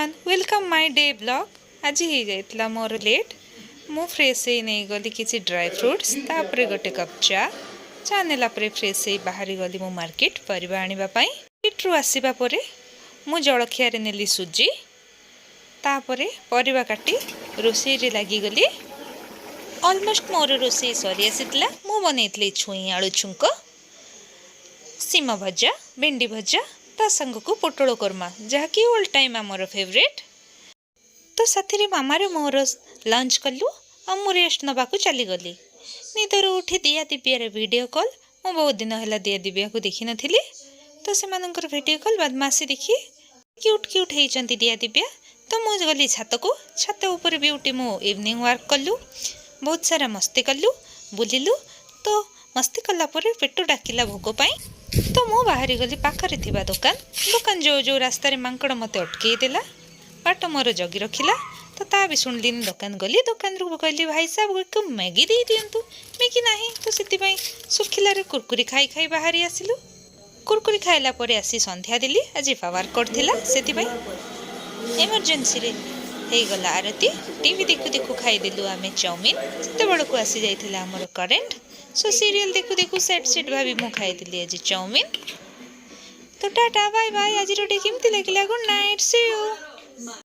Everyone welcome my day blog. आज ही जाइतला मोर late मु fresh ही नहीं गली किसी ड्राई फ्रूट्स तापरे गोटे कप चा नेला परे फ्रेश ही बाहरी गली मु मार्केट परिबा आनिबा पई। मार्केट आसीबा परे मु जलखिया रे नेली सुजी तापरे परिबा काटी रोसई रे लागी गली। ऑलमोस्ट मोर रोसई सरी आसीतला। मु बनैतली छुई आलू छुंक, सीम भजा, भेंडी भजा ता संग को पोटल कोरमा जहाँकि ऑल टाइम आमर फेवरेट। तो साथी मामा रे मोर लंच कलु आ मु रेस्ट नबा को चली गली। निदर उठी दिया दिव्या वीडियो कॉल मु बहुत दिन है दिया दिव्या को देखी नथिली, तो से मानकर वीडियो कॉल बदमाशी देखी क्यूट क्यूट होती दिया दिव्या। तो मुझे गली छत को, छत ऊपर भी उठी मु इवनिंग वर्क कलु, बहुत सारा मस्ती कलु, बुलिलु। तो मस्ती कला पेट डाकिला भोग पाई। तो मु बाहरी गली पाखरे थिबा दुकान दुकान जो जो रास्ता रे मांकड़ मते अटकई देला, बाट मोर जगी रखिला। तो ता भी सुनली दुकान गली, दुकान रू कहली भाई साहब एक मैगी दे दियंतु, मैगी नाही तो सेति पई सुखिला रे कुरकुरी खाई खाई बाहरी आसिलु। कुरकुरी खाइला परे आसी संध्या दिली। आज पावर कट थिला सेति पई इमरजेंसी रे हे गला आरती। टीवी देखु देखु खाई देलु आमे चाउमिन। सेते बड़ को आसी जाइथिला हमर करेंट, सो सीरियल देखु देखु सेट सेट भाभी मु खाई दिली आज चाउमिन। तो टाटा बाय बाय। आज रोटी केमती लागिला? Good night, see you.